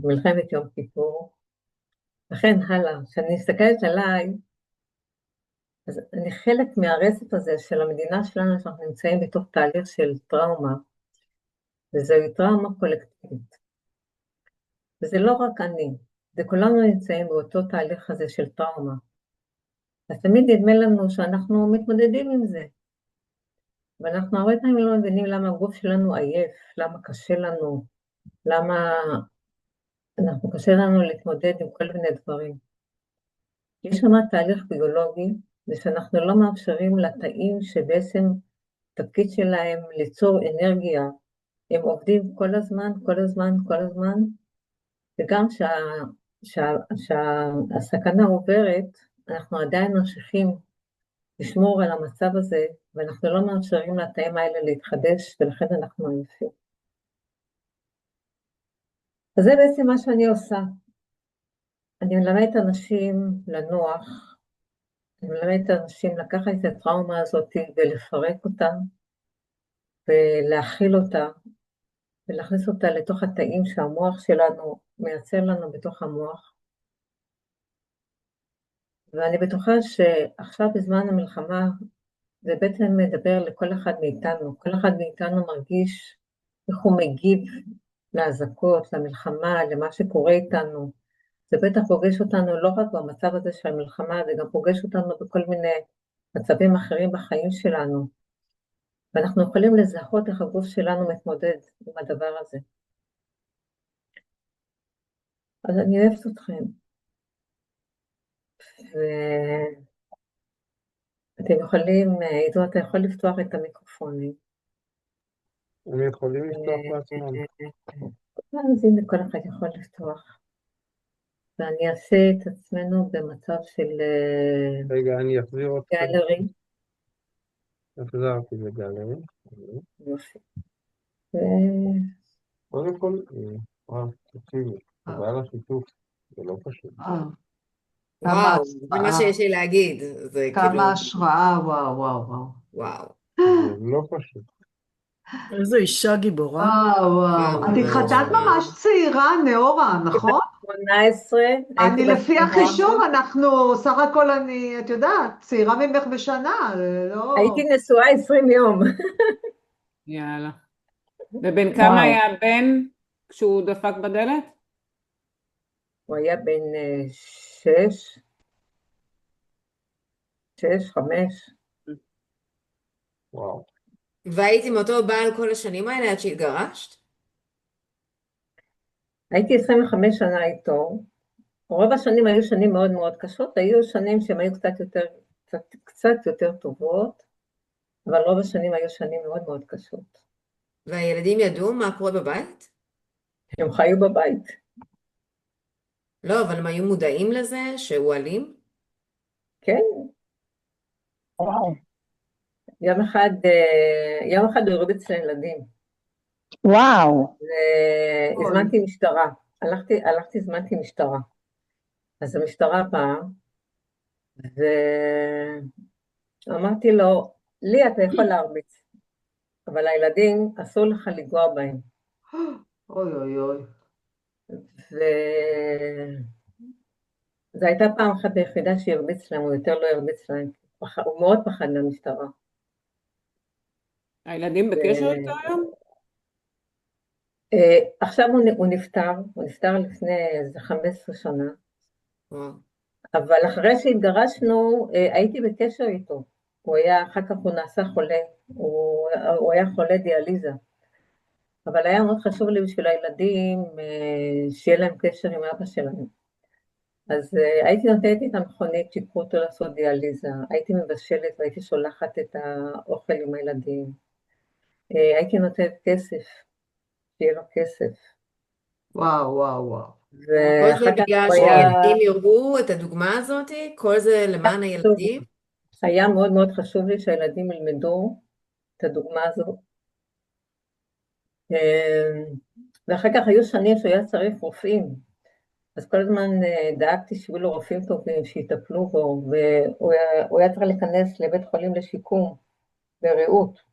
מלחמת יום כיפור, וכן הלאה. כשאני מסתכלת עליי, אז אני חלק מהרצף הזה של המדינה שלנו, שאנחנו נמצאים בתוך תהליך של טראומה, וזוהי טראומה קולקטיבית. וזה לא רק אני, זה כולנו נמצאים באותו תהליך הזה של טראומה. אז תמיד נדמה לנו שאנחנו מתמודדים עם זה, ואנחנו הרבה פעמים לא מבינים למה הגוף שלנו עייף, למה קשה לנו, למה קשה לנו להתמודד עם כל מיני דברים. יש שם תהליך ביולוגי, זה שאנחנו לא מאפשרים לתאים שבעצם תפקיד שלהם ליצור אנרגיה, הם עובדים כל הזמן, כל הזמן, וגם שהסכנה עוברת, אנחנו עדיין ממשיכים לשמור על המצב הזה, ואנחנו לא מאפשרים לתאים האלה להתחדש, ולכן אנחנו עייפים. אז זה בעצם מה שאני עושה. אני מלמדת אנשים לנוח, אני מלמדת אנשים לקחת את הטראומה הזאת ולפרק אותה, ולהכיל אותה, ולהכניס אותה לתוך התאים שהמוח שלנו מייצר לנו בתוך המוח. ואני בטוחה שעכשיו בזמן המלחמה, זה בעצם מדבר לכל אחד מאיתנו. כל אחד מאיתנו מרגיש איך הוא מגיב להזקות, למלחמה, למה שקורה איתנו. זה בטח פוגש אותנו לא רק במצב הזה של המלחמה, זה גם פוגש אותנו בכל מיני מצבים אחרים בחיים שלנו. ואנחנו יכולים לזהות איך הגוף שלנו מתמודד עם הדבר הזה. אז אני אוהבת אתכם. ואתם יכולים, עידו, אתה יכול לפתוח את המיקרופונים. הם יכולים לפתוח בעצמם. אז הנה כל אחד יכול לפתוח. ואני אעשה את עצמנו במצב של רגע, אני אחזיר אתכם. גלרי. החזרתי לגלרי. יופי. קודם כל, תקשיבי, תודה על השיתוף, זה לא פשוט. וואו, זה מה שיש לי להגיד, זה כאילו, כמה השראה, וואו, וואו, וואו. וואו. זה לא פשוט. איזו אישה גיבורה. וואו. את התחתנת ממש צעירה, נאורה, נכון? 18, אני לפי בת 18. החישוב, אנחנו, סך הכל את יודעת, צעירה ממך בשנה, לא... הייתי נשואה 20 יום. יאללה. ובן כמה היה הבן כשהוא דפק בדלת? הוא היה בן 6, 5. וואו. והיית עם אותו בעל כל השנים האלה עד שהתגרשת? הייתי 25 שנה איתו. רוב השנים היו שנים מאוד מאוד קשות, היו שנים שהן היו קצת יותר טובות, אבל רוב השנים היו שנים מאוד מאוד קשות. והילדים ידעו מה קורה בבית? הם חיו בבית. לא, אבל הם היו מודעים לזה שהוא אלים? כן. וואו. יום אחד הוא הרביץ לילדים. וואו. הזמנתי משטרה. הזמנתי משטרה. אז המשטרה באה, ואמרתי לו, לי אתה יכול להרביץ, אבל הילדים אסור לך לגוע בהם. אוי אוי אוי. זו הייתה פעם אחת היחידה שהרביץ להם, הוא יותר לא הרביץ להם. הוא מאוד פחד מהמשטרה. הילדים בקשר איתו היום? עכשיו הוא נפטר לפני איזה 15 שנה. אבל אחרי שהתגרשנו, הייתי בקשר איתו. אחר כך הוא נעשה חולה, הוא היה חולה דיאליזה. אבל היה מאוד חשוב לי בשביל הילדים, שיהיה להם קשר עם אבא שלהם. אז הייתי נותנת את המכונית, שיקחו אותו לעשות דיאליזה, הייתי מבשלת והייתי שולחת את האוכל עם הילדים. הייתי נותנת כסף, שיהיה לו כסף. וואו, וואו, וואו. כל זה בגלל שהילדים יראו את הדוגמה הזאת? כל זה למען הילדים? היה מאוד מאוד חשוב לי שהילדים ילמדו את הדוגמה הזו. ואחר כך היו שנים שהוא היה צריך רופאים, אז כל הזמן דאגתי שיהיו לו רופאים טובים, שיטפלו בו, והוא היה צריך להיכנס לבית חולים לשיקום, ברעות.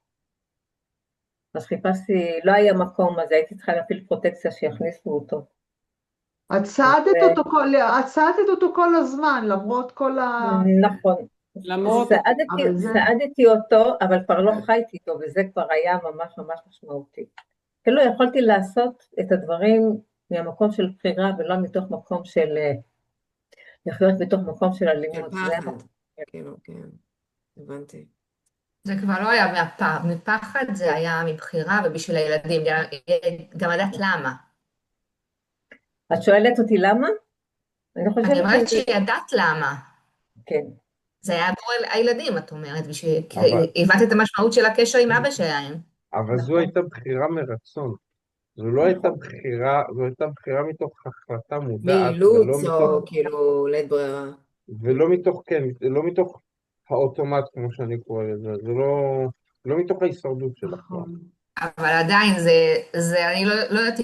אז חיפשתי, לא היה מקום, אז הייתי צריכה להפעיל פרוטקציה שיכניסו אותו. את צעדת אותו כל הזמן, למרות כל נכון. למרות... סעדתי אותו, אבל כבר לא חייתי איתו, וזה כבר היה ממש ממש משמעותי. כאילו יכולתי לעשות את הדברים מהמקום של בחירה, ולא מתוך מקום של, לחיות בתוך מקום של אלימות. פחד, כאילו, כן, הבנתי. זה כבר לא היה מפחד, זה היה מבחירה ובשביל הילדים, גם לדעת למה. את שואלת אותי למה? אני אומרת שידעת למה. כן. זה היה עבור הילדים, את אומרת, הבנת את המשמעות של הקשר עם אבא שלהם. אבל זו הייתה בחירה מרצון. זו לא הייתה בחירה, זו הייתה בחירה מתוך החלטה מודעת. מאילוץ או כאילו לית ברירה. ולא מתוך, כן, לא מתוך האוטומט, כמו שאני קורא לזה. זה לא מתוך ההישרדות שלך. אבל עדיין, אני לא יודעת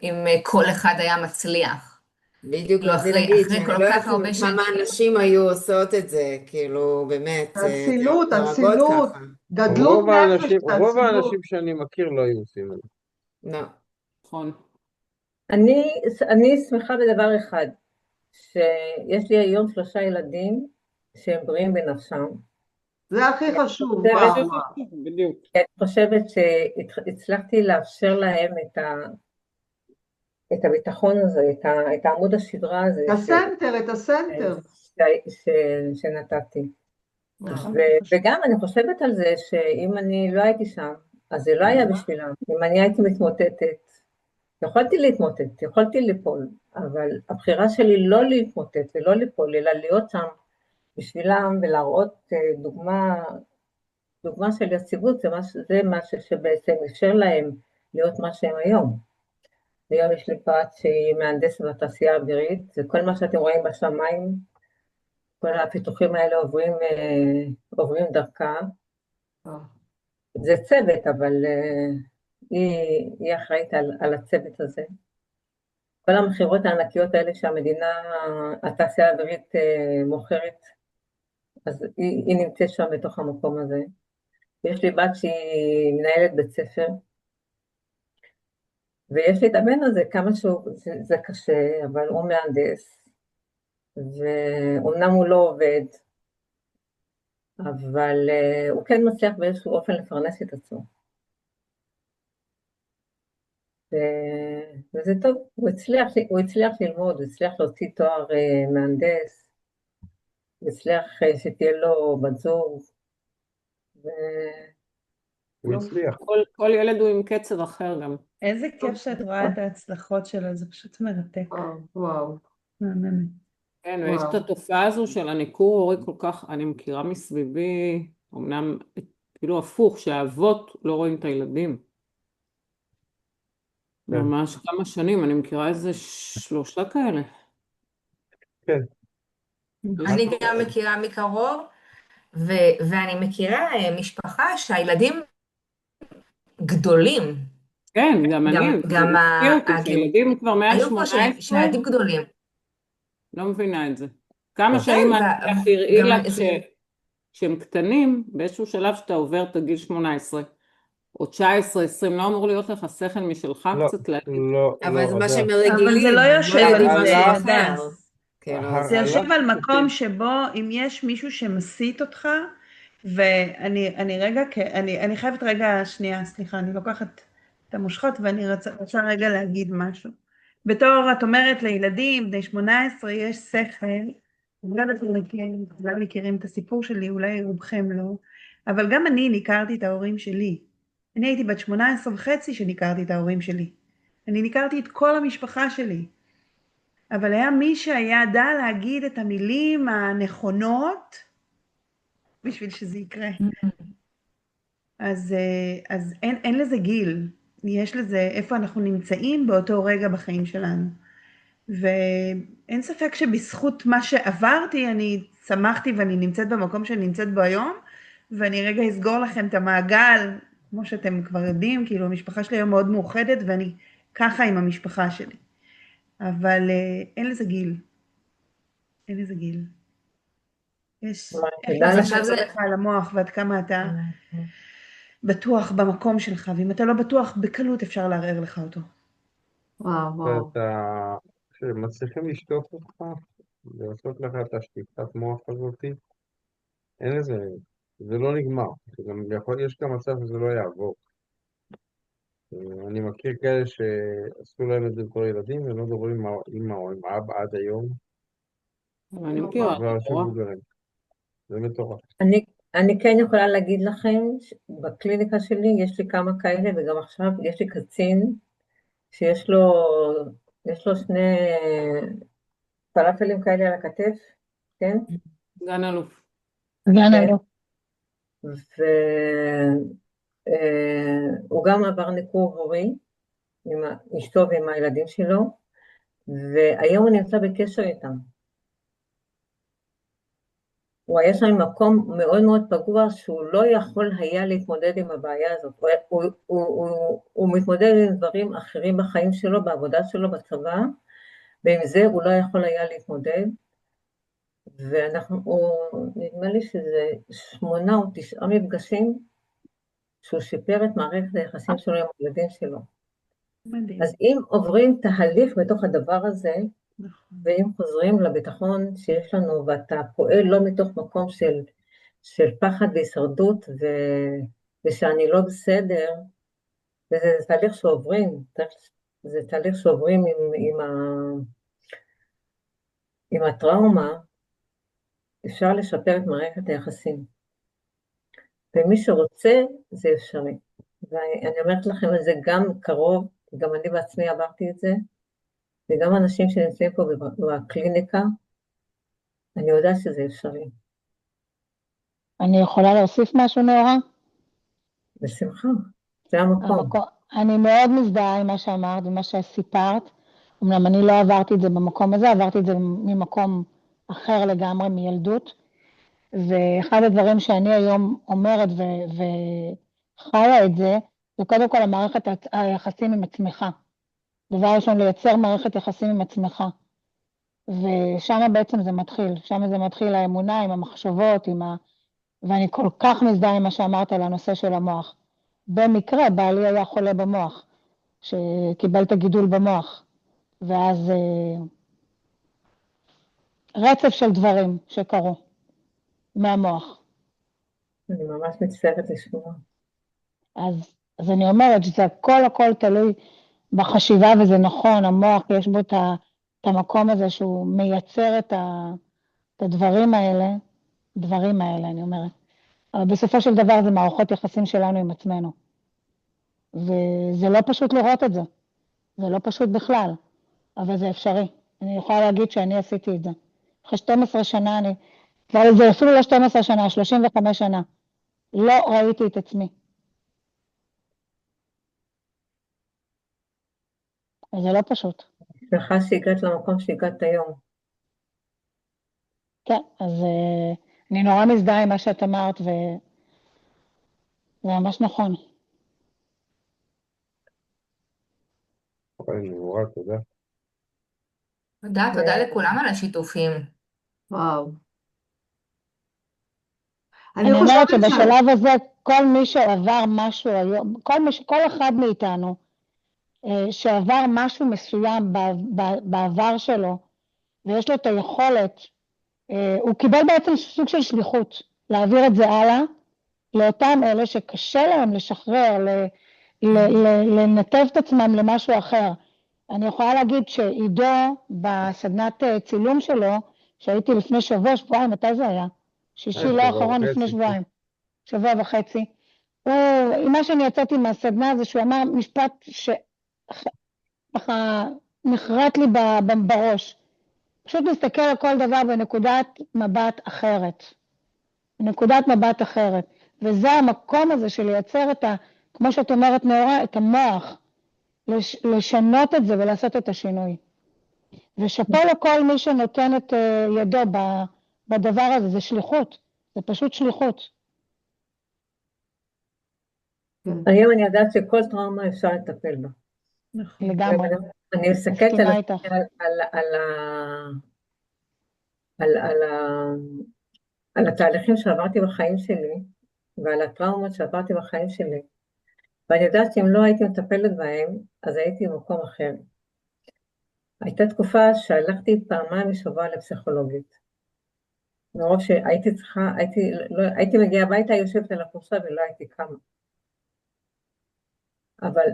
אם כל אחד היה מצליח. בדיוק לא, אחרי כל כך הרבה שנים. כמה אנשים היו עושות את זה, כאילו באמת, אצילות, גדלות נפש, רוב האנשים שאני מכיר לא היו עושים את זה. לא. נכון. אני שמחה בדבר אחד, שיש לי היום 3 ילדים שהם בריאים בנפשם. זה הכי חשוב. בדיוק. אני חושבת שהצלחתי לאפשר להם את הביטחון הזה, את עמוד השדרה הזה. את הסנטר. שנתתי. וגם אני חושבת על זה שאם אני לא הייתי שם, אז זה לא היה בשבילם. אם אני הייתי מתמוטטת, יכולתי להתמוטט, יכולתי ליפול, אבל הבחירה שלי לא להתמוטט ולא ליפול, אלא להיות שם בשבילם ולהראות דוגמה של יציבות, זה משהו שבעצם אפשר להם להיות מה שהם היום. היום יש לי בת שהיא מהנדסת בתעשייה האווירית, וכל מה שאתם רואים בשמיים, כל הפיתוחים האלה עוברים דרכה. זה צוות, אבל היא אחראית על הצוות הזה. כל המכירות הענקיות האלה שהמדינה, התעשייה האווירית מוכרת, אז היא נמצאת שם בתוך המקום הזה. יש לי בת שהיא מנהלת בית ספר, ויש לי את הבן הזה, כמה שזה קשה, אבל הוא מהנדס, ואומנם הוא לא עובד, אבל הוא כן מצליח באיזשהו אופן לפרנס את עצמו. וזה טוב, הוא הצליח ללמוד, הוא הצליח להוציא תואר מהנדס, הוא הצליח שתהיה לו בת זוג, הוא הצליח. כל ילד הוא עם קצר אחר גם. איזה כיף שאת רואה את ההצלחות שלו, זה פשוט מרתק. וואו. מהמם. כן, ויש את התופעה הזו של הניכור ההורי כל כך, אני מכירה מסביבי, אמנם כאילו הפוך, שהאבות לא רואים את הילדים. ממש כמה שנים, אני מכירה איזה 3 כאלה. כן. אני גם מכירה מקרוב, ואני מכירה משפחה שהילדים גדולים. כן, גם אני, גם הילדים כבר היו פה 118, שהילדים גדולים. לא מבינה את זה. כמה כן, שהאמא תראי גם לה זה- כשהם קטנים, באיזשהו שלב שאתה עובר את הגיל 18, או 19, 20, לא אמור להיות לך שכל משלך לא, קצת להגיד. לא, אבל זה מה הדס. שהם אבל רגילים. זה לא הם יושב יודעים על משהו זה, אחר. הדס. כאילו, זה יושב על הלכתי- מקום שבו אם יש מישהו שמסית אותך, ואני רגע, אני חייבת רגע, שנייה, סליחה, אני לוקחת את המושכות ואני רוצה רגע להגיד משהו. בתור, את אומרת לילדים, בני 18, יש שכל, אני לא יודעת אם אתם מכירים את הסיפור שלי, אולי רובכם לא, אבל גם אני ניכרתי את ההורים שלי. אני הייתי בת 18 וחצי שניכרתי את ההורים שלי. אני ניכרתי את כל המשפחה שלי. אבל היה מי שידע להגיד את המילים הנכונות בשביל שזה יקרה. אז אין לזה גיל, יש לזה איפה אנחנו נמצאים באותו רגע בחיים שלנו. ואין ספק שבזכות מה שעברתי אני שמחתי ואני נמצאת במקום שאני נמצאת בו היום, ואני רגע אסגור לכם את המעגל, כמו שאתם כבר יודעים, כאילו המשפחה שלי היום מאוד מאוחדת ואני ככה עם המשפחה שלי. אבל אין לזה גיל. אין לזה גיל. יש איך תדע זה לך. שעובר לך על המוח ועד כמה אתה בטוח במקום שלך, ואם אתה לא בטוח, בקלות אפשר לערער לך אותו. וואו. כשמצליחים לשטוף אותך, לעשות לך את השטיפת מוח הזאת, אין לזה, זה לא נגמר. יש גם מצב שזה לא יעבור. אני מכיר כאלה שעשו להם את זה בתור ילדים, והם לא מדברים עם אמא או עם אבא עד היום, אני מכירה, כבר מבוגרים. זה מטורף. אני כן יכולה להגיד לכם, בקליניקה שלי יש לי כמה כאלה, וגם עכשיו יש לי קצין שיש לו 2 פלאפלים כאלה על הכתף, כן? גן אלוף. גן אלוף. והוא גם עבר ניכור הורי, עם אשתו ועם הילדים שלו, והיום הוא נמצא בקשר איתם. הוא היה שם במקום מאוד מאוד פגוע, שהוא לא יכול היה להתמודד עם הבעיה הזאת. הוא מתמודד עם דברים אחרים בחיים שלו, בעבודה שלו, בצבא, ועם זה הוא לא יכול היה להתמודד. נדמה לי שזה 8 או 9 מפגשים, שהוא שיפר את מערכת היחסים שלו עם הילדים שלו. מדהים. אז אם עוברים תהליך בתוך הדבר הזה, נכון. ואם חוזרים לביטחון שיש לנו, ואתה פועל לא מתוך מקום של פחד והישרדות, ושאני לא בסדר, וזה תהליך שעוברים, זה תהליך שעוברים עם הטראומה, אפשר לשפר את מערכת היחסים. ומי שרוצה, זה אפשרי. ואני אומרת לכם, זה גם קרוב גם אני בעצמי עברתי את זה, וגם אנשים שנמצאים פה בקליניקה, אני יודעת שזה אפשרי. אני יכולה להוסיף משהו, נאורה? בשמחה, זה המקום. אני מאוד מזדהה עם מה שאמרת ומה שסיפרת. אמנם אני לא עברתי את זה במקום הזה, עברתי את זה ממקום אחר לגמרי, מילדות. ואחד הדברים שאני היום אומרת וחיה את זה, זה קודם כל המערכת היחסים עם עצמך. דבר ראשון, לייצר מערכת יחסים עם עצמך. ושם בעצם זה מתחיל, שם זה מתחיל האמונה עם המחשבות, ואני כל כך מזדהה עם מה שאמרת על הנושא של המוח. במקרה, בעלי היה חולה במוח, שקיבל את הגידול במוח, ואז רצף של דברים שקרו מהמוח. אני ממש מצטערת לשמוע. אז אני אומרת שזה הכל תלוי בחשיבה, וזה נכון, המוח יש בו את המקום הזה שהוא מייצר את הדברים האלה, אני אומרת. אבל בסופו של דבר זה מערכות יחסים שלנו עם עצמנו. וזה לא פשוט לראות את זה. זה לא פשוט בכלל, אבל זה אפשרי. אני יכולה להגיד שאני עשיתי את זה. אחרי 12 שנה, זה אפילו לא 12 שנה, 35 שנה. לא ראיתי את עצמי. זה לא פשוט. שמחה שהגעת למקום שהגעת היום. כן, אז אני נורא מזדהה עם מה שאת אמרת, וזה ממש נכון. נורא, תודה. תודה לכולם על השיתופים. וואו. אני אומרת שבשלב הזה, כל מי שעבר משהו היום, כל אחד מאיתנו, שעבר משהו מסוים בעבר שלו, ויש לו את היכולת, הוא קיבל בעצם סוג של שליחות, להעביר את זה הלאה, לאותם אלה שקשה להם לשחרר, לנתב את עצמם למשהו אחר. אני יכולה להגיד שעידו, בסדנת צילום שלו, שהייתי לפני שבועיים, מתי זה היה? שישי לא האחרון, לפני שבועיים, שבוע וחצי. מה שאני יצאתי מהסדנה זה שהוא אמר משפט שככה נחרט לי בראש. פשוט להסתכל על כל דבר בנקודת מבט אחרת. בנקודת מבט אחרת. וזה המקום הזה של לייצר כמו שאת אומרת נאורה, את המוח. לשנות את זה ולעשות את השינוי. ושפה לכל מי שנותן את ידו בדבר הזה, זה שליחות. זה פשוט שליחות. היום אני יודעת שכל טראומה אפשר לטפל בה. לגמרי. אני מסתכלת על התהליכים שעברתי בחיים שלי, ועל הטראומות שעברתי בחיים שלי, ואני יודעת שאם לא הייתי מטפלת בהם, אז הייתי במקום אחר. הייתה תקופה שהלכתי פעמיים בשבוע לפסיכולוגית. מרוב שהייתי צריכה, הייתי מגיעה הביתה, יושבת על הקורסה ולא הייתי קמה. אבל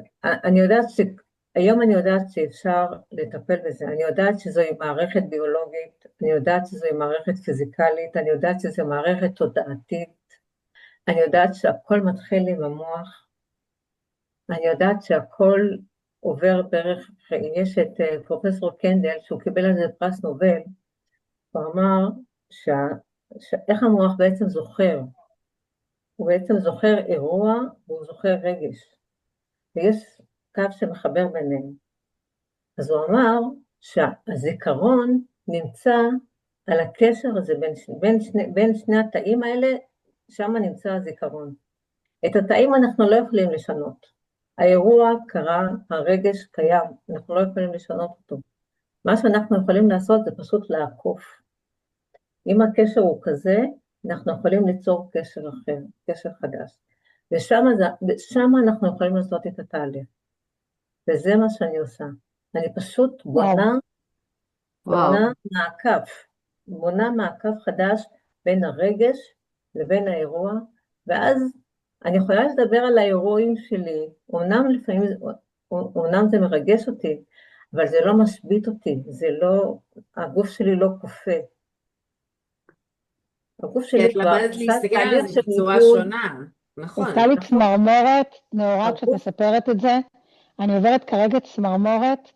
היום אני יודעת שאפשר לטפל בזה, אני יודעת שזוהי מערכת ביולוגית, אני יודעת שזוהי מערכת פיזיקלית, אני יודעת שזוהי מערכת תודעתית, אני יודעת שהכל מתחיל עם המוח, אני יודעת שהכל עובר דרך, יש את פרופסור קנדל, שהוא קיבל על זה פרס נובל, הוא אמר איך המוח בעצם זוכר, הוא בעצם זוכר אירוע, והוא זוכר רגש, ויש קו שמחבר ביניהם. אז הוא אמר שהזיכרון נמצא על הקשר הזה בין שני התאים האלה, שם נמצא הזיכרון. את התאים אנחנו לא יכולים לשנות. האירוע קרה, הרגש קיים, אנחנו לא יכולים לשנות אותו. מה שאנחנו יכולים לעשות זה פשוט לעקוף. אם הקשר הוא כזה, אנחנו יכולים ליצור קשר אחר, קשר חדש. ושם אנחנו יכולים לעשות את התהליך. וזה מה שאני עושה. אני פשוט בונה מעקף חדש בין הרגש לבין האירוע, ואז אני יכולה לדבר על האירועים שלי, אומנם זה מרגש אותי, אבל זה לא משבית אותי, הגוף שלי לא קופא. הגוף שלי כבר להסתכל על זה בצורה שונה, נכון. עושה לי צמרמורת, נאורה, כשאת מספרת את זה, אני עוברת כרגע צמרמורת,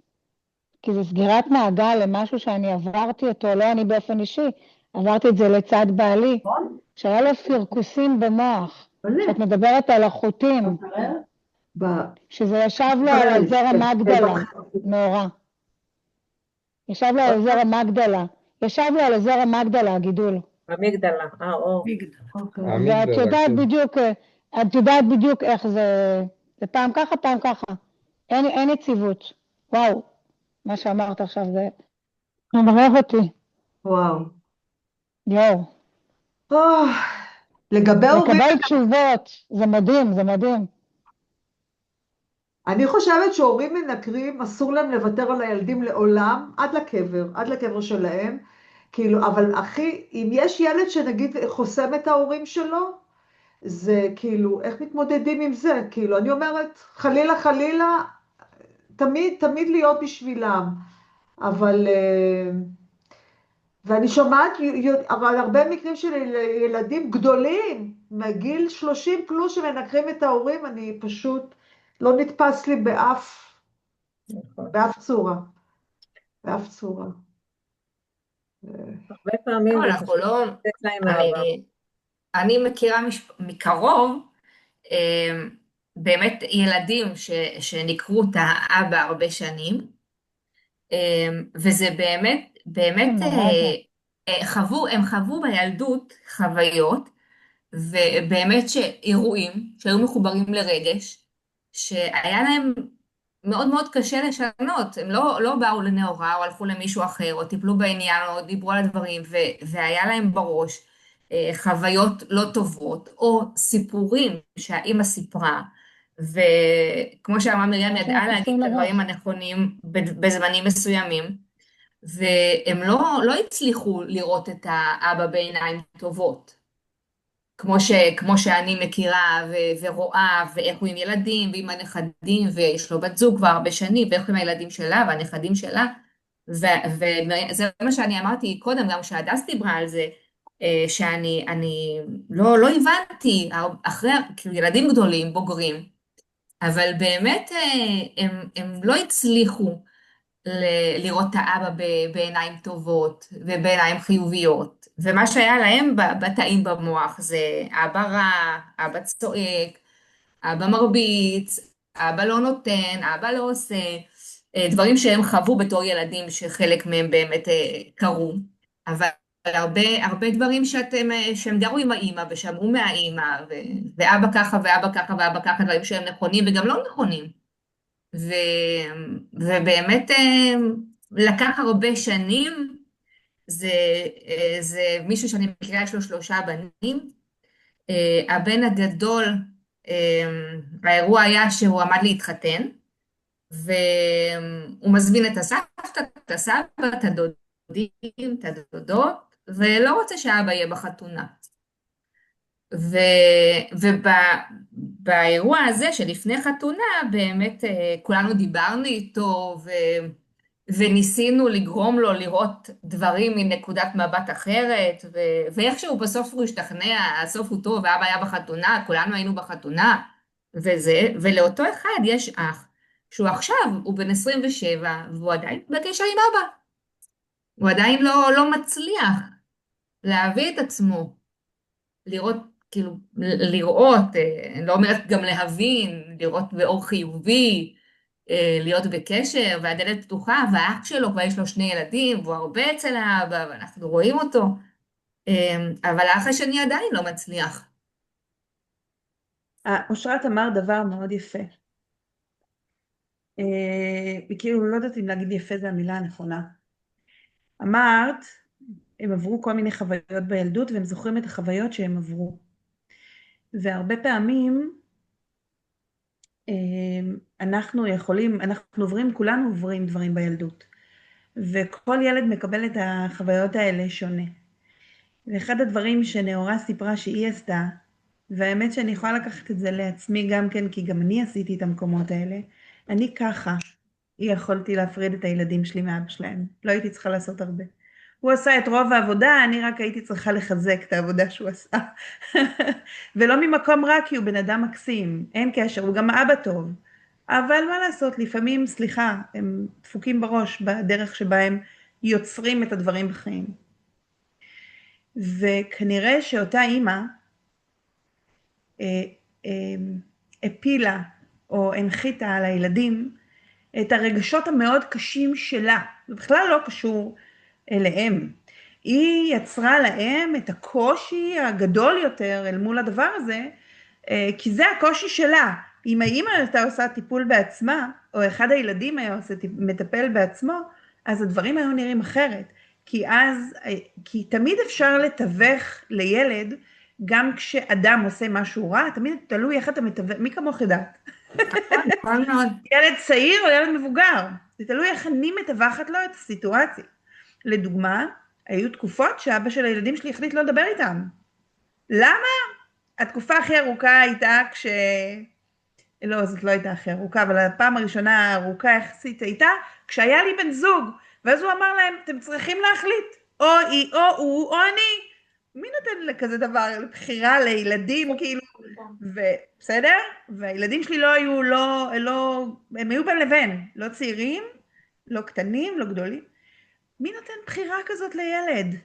כי זה סגירת מעגל למשהו שאני עברתי אותו, לא אני באופן אישי, עברתי את זה לצד בעלי, נכון? שהיה לו פירקוסים במוח, מלא. שאת מדברת על החוטים, ב- שזה ישב לו על האזור המגדלה, נורא. ישב לו על אזור המגדלה, ישב לו על אזור המגדלה, הגידול. המגדלה, או. אוקיי. ואת המגדלה, יודעת כן. בדיוק, את יודעת בדיוק איך זה פעם ככה, פעם ככה. אין יציבות. וואו, מה שאמרת עכשיו זה מערב אותי. וואו. יואו. לגבי הורים, לקבל תשובות, זה מדהים, זה מדהים. אני חושבת שהורים מנקרים, אסור להם לוותר על הילדים לעולם, עד לקבר שלהם. כאילו, אבל אחי, אם יש ילד שנגיד חוסם את ההורים שלו, זה כאילו, איך מתמודדים עם זה? כאילו, אני אומרת, חלילה, חלילה, תמיד להיות בשבילם. אבל, ואני שומעת, אבל הרבה מקרים של ילדים גדולים, מגיל 30 פלוס שמנקרים את ההורים, אני פשוט, לא נתפס לי באף צורה. באף צורה. הרבה פעמים לא, זה אנחנו פשוט לא, לתת להם אהבה. אני מכירה מקרוב, באמת ילדים שנקרו את האבא הרבה שנים, וזה באמת הם חוו בילדות חוויות, ובאמת שאירועים שהיו מחוברים לרגש, שהיה להם מאוד מאוד קשה לשנות, הם לא באו לנאורה או הלכו למישהו אחר, או טיפלו בעניין, או דיברו על הדברים, והיה להם בראש חוויות לא טובות, או סיפורים שהאימא סיפרה, וכמו שאמרה מרים, ידעה להגיד את הדברים הנכונים בזמנים מסוימים, והם לא הצליחו לראות את האבא בעיניים טובות. כמו שאני מכירה ורואה, ואיך הוא עם ילדים ועם הנכדים, ויש לו בת זוג כבר הרבה שנים, ואיך הוא עם הילדים שלה והנכדים שלה, וזה מה שאני אמרתי קודם, גם כשהדס דיברה על זה, שאני לא הבנתי, אחרי, כאילו ילדים גדולים, בוגרים, אבל באמת הם לא הצליחו לראות את האבא בעיניים טובות ובעיניים חיוביות, ומה שהיה להם בתאים במוח זה אבא רע, אבא צועק, אבא מרביץ, אבא לא נותן, אבא לא עושה, דברים שהם חוו בתור ילדים שחלק מהם באמת קרו, אבל הרבה דברים שהם גרו עם האמא ושמעו מהאמא, ואבא ככה ואבא ככה ואבא ככה, דברים שהם נכונים וגם לא נכונים. ובאמת לקח הרבה שנים, זה מישהו שאני מכירה, יש לו 3 בנים, הבן הגדול, האירוע היה שהוא עמד להתחתן, והוא מזמין את הסבתא, את הסבא, את הדודים, את הדודות, ולא רוצה שהאבא יהיה בחתונה. ובאירוע הזה שלפני חתונה, באמת כולנו דיברנו איתו, וניסינו לגרום לו לראות דברים מנקודת מבט אחרת, ואיכשהו בסוף הוא השתכנע, הסוף הוא טוב, ואבא היה בחתונה, כולנו היינו בחתונה, ולאותו אחד יש אח, שהוא עכשיו, הוא בן 27, והוא עדיין בקשר עם אבא. הוא עדיין לא מצליח להביא את עצמו, לראות, כאילו, אני לא אומרת גם להבין, לראות באור חיובי, להיות בקשר, והדלת פתוחה, והאח שלו כבר יש לו 2 ילדים, והוא הרבה אצל האבא, ואנחנו רואים אותו, אבל האח השני עדיין לא מצליח. אושרת אמר דבר מאוד יפה. כאילו לא יודעת אם להגיד יפה זה המילה הנכונה. אמרת, הם עברו כל מיני חוויות בילדות, והם זוכרים את החוויות שהם עברו. והרבה פעמים אנחנו כולנו עוברים דברים בילדות, וכל ילד מקבל את החוויות האלה שונה. ואחד הדברים שנאורה סיפרה שהיא עשתה, והאמת שאני יכולה לקחת את זה לעצמי גם כן, כי גם אני עשיתי את המקומות האלה, אני ככה יכולתי להפריד את הילדים שלי מאבא שלהם, לא הייתי צריכה לעשות הרבה. הוא עשה את רוב העבודה, אני רק הייתי צריכה לחזק את העבודה שהוא עשה. ולא ממקום רע, כי הוא בן אדם מקסים, אין קשר, הוא גם אבא טוב. אבל מה לעשות, לפעמים, סליחה, הם דפוקים בראש בדרך שבה הם יוצרים את הדברים בחיים. וכנראה שאותה אימא הפילה או הנחיתה על הילדים את הרגשות המאוד קשים שלה. זה בכלל לא קשור אליהם. היא יצרה להם את הקושי הגדול יותר אל מול הדבר הזה, כי זה הקושי שלה. אם האמא הייתה עושה טיפול בעצמה, או אחד הילדים היה מטפל בעצמו, אז הדברים היו נראים אחרת. כי תמיד אפשר לתווך לילד, גם כשאדם עושה משהו רע, תמיד תלוי איך אתה מתווך, מי כמוך יודעת? נכון מאוד. ילד צעיר או ילד מבוגר, זה תלוי איך אני מתווכת לו את הסיטואציה. לדוגמה, היו תקופות שאבא של הילדים שלי החליט לא לדבר איתם. למה? התקופה הכי ארוכה הייתה לא, זאת לא הייתה הכי ארוכה, אבל הפעם הראשונה הארוכה יחסית הייתה כשהיה לי בן זוג, ואז הוא אמר להם, אתם צריכים להחליט, או היא, או הוא, או אני. מי נותן לכזה דבר, לבחירה לילדים, כאילו, בסדר? והילדים שלי לא היו, הם היו בין לבין, לא צעירים, לא קטנים, לא גדולים. מי נותן בחירה כזאת לילד?